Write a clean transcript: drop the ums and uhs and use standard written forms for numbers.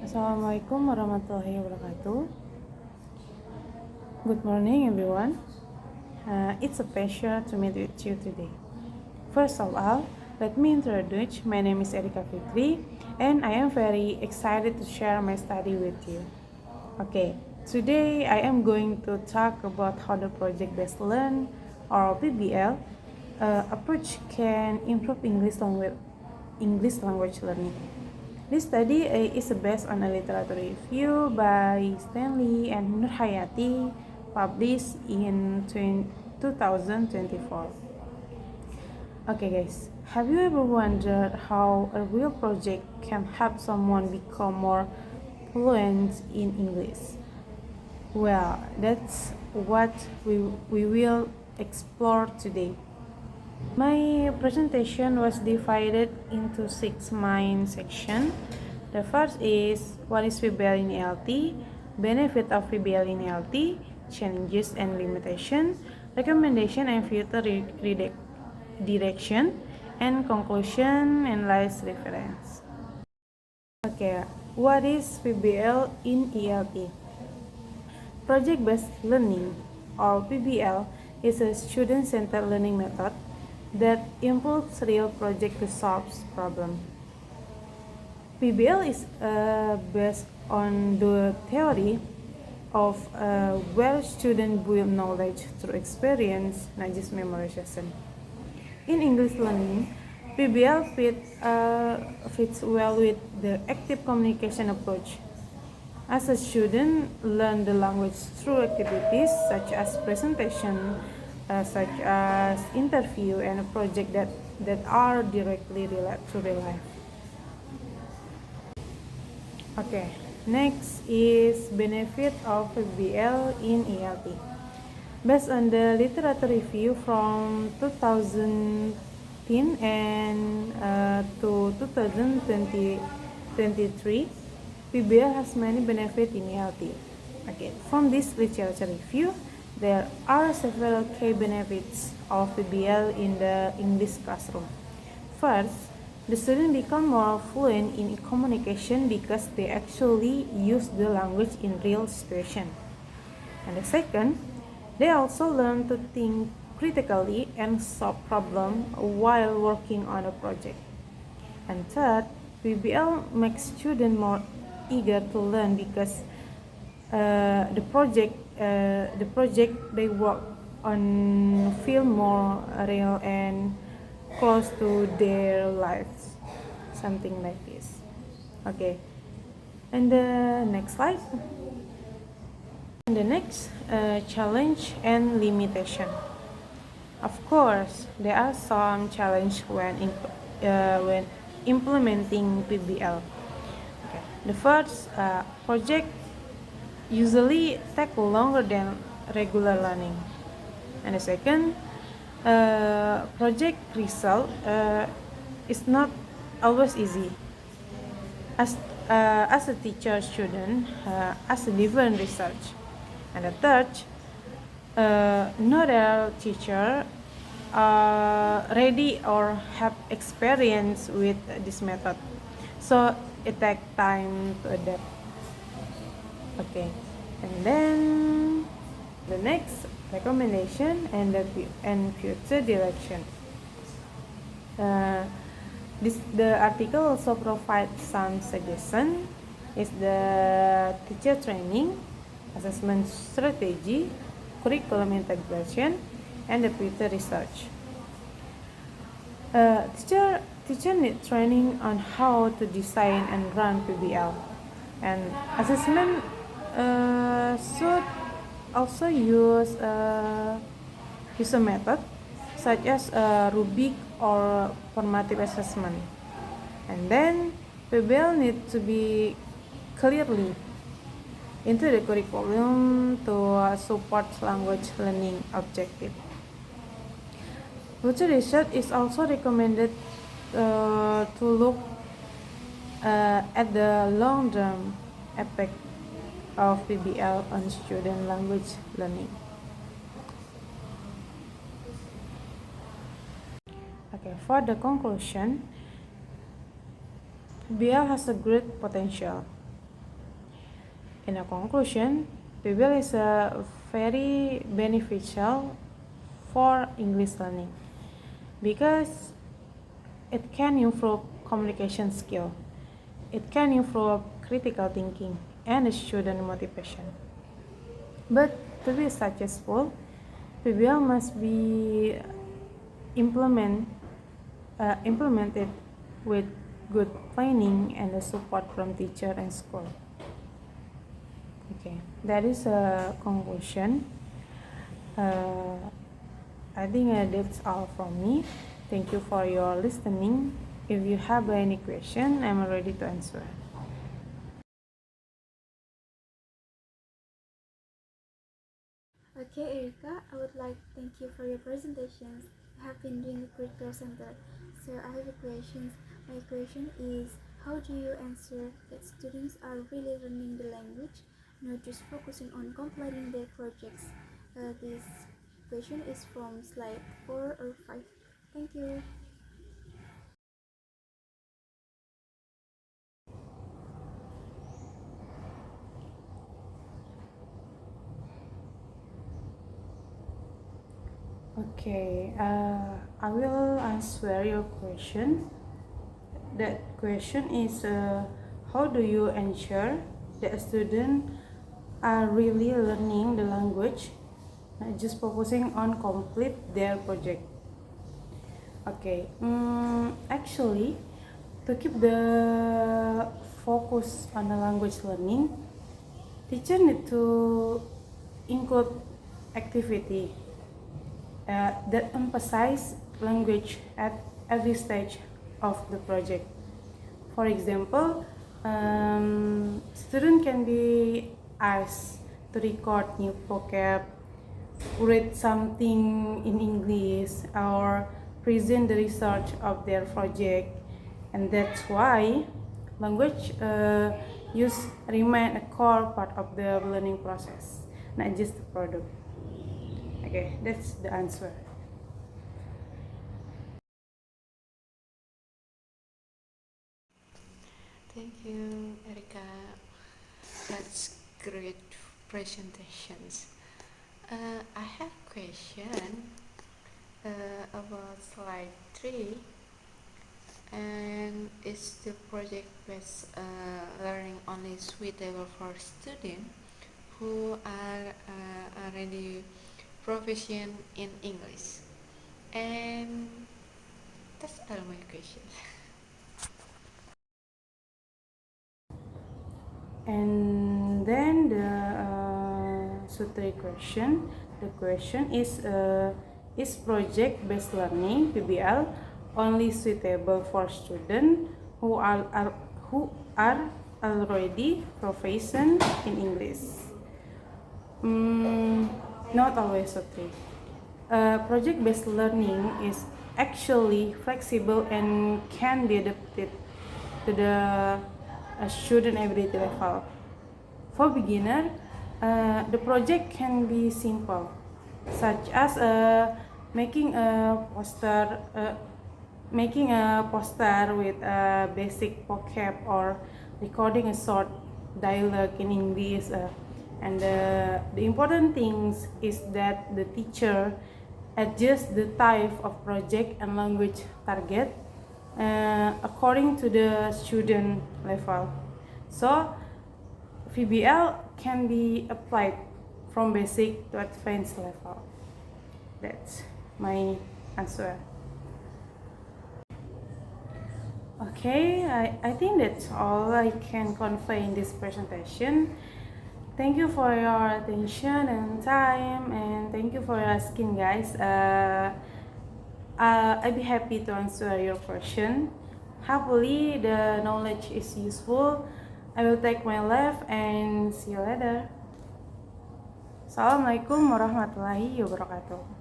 Assalamualaikum warahmatullahi wabarakatuh. Good morning, everyone. It's a pleasure to meet with you today. First of all, let me introduce. My name is Erika Fikri, and I am very excited to share my study with you. Okay, today I am going to talk about how the project-based learn or PBL approach can improve English language learning. This study is based on a literature review by Stanley and Nurhayati, published in 2024. Okay, guys, have you ever wondered how a real project can help someone become more fluent in English? Well, that's what we will explore today. My presentation was divided into 6 main sections. The first is what is PBL in ELT, benefit of PBL in ELT, challenges and limitation, recommendation and future direction, and conclusion and last reference. Okay, what is PBL in ELT? Project-based learning, or PBL, is a student-centered learning method that involves real project to solve problem. PBL is based on the theory of where students build knowledge through experience, not just memorization. In English learning, PBL fits well with the active communication approach. As a student, learn the language through activities such as presentation, such as interview, and a project that are directly related to real life. Okay, next is benefit of PBL in ELT. Based on the literature review from 2010 and to 2023, PBL has many benefits in ELT. Okay, from this literature review, there are several key benefits of PBL in the English classroom. First, the students become more fluent in communication because they actually use the language in real situation. And the second, they also learn to think critically and solve problems while working on a project. And third, PBL makes students more eager to learn because the project they work on feel more real and close to their lives, something like this. Okay, and the next slide. And the next challenge and limitation. Of course, there are some challenge when implementing PBL. Okay. The first project usually take longer than regular learning, and the second project result is not always easy. As a teacher student, as a different research, and the third, not all teacher ready or have experience with this method, so it takes time to adapt. Okay, and then the next recommendation and future direction. The article also provides some suggestion. Is the teacher training, assessment strategy, curriculum integration, and the future research. Teacher need training on how to design and run PBL, and assessment should also use a method such as rubric or formative assessment. And then PBL need to be clearly into the curriculum to support language learning objective. Future research is also recommended to look at the long-term effect of PBL on student language learning. Okay, for the conclusion, PBL has a great potential. In a conclusion, PBL is very beneficial for English learning because it can improve communication skill, it can improve critical thinking and student motivation. But to be successful, PBL must be implemented with good planning and the support from teacher and school. Okay, that is a conclusion. I think that's all from me. Thank you for your listening. If you have any question, I'm ready to answer. Okay, Erika, I would like to thank you for your presentations. You have been doing a great presenter. So I have a question. My question is, how do you ensure that students are really learning the language, not just focusing on completing their projects? This question is from slide 4 or 5. Thank you. Okay, I will answer your question. That question is, how do you ensure that students are really learning the language, not just focusing on complete their project? Okay, actually, to keep the focus on the language learning, teacher need to include activity that emphasize language at every stage of the project. For example, student can be asked to record new vocab, read something in English, or present the research of their project, and that's why language use remain a core part of the learning process, not just the product. Okay, that's the answer. Thank you, Erika. That's great presentations. I have a question about slide 3. And is the project-based learning only suitable for students who are already proficient in English? And that's all my questions. And then the third question, the question is project-based learning (PBL) only suitable for students who are already proficient in English? Not always so true. Project-based learning is actually flexible and can be adapted to the student ability level. For beginner, the project can be simple, such as making a poster, with a basic vocab or recording a short dialogue in English. And the important things is that the teacher adjusts the type of project and language target according to the student level. So PBL can be applied from basic to advanced level. That's my answer. Okay, I think that's all I can convey in this presentation. Thank you for your attention and time, and thank you for asking, guys. I'd be happy to answer your question. Hopefully the knowledge is useful. I will take my leave and see you later. Assalamualaikum warahmatullahi wabarakatuh.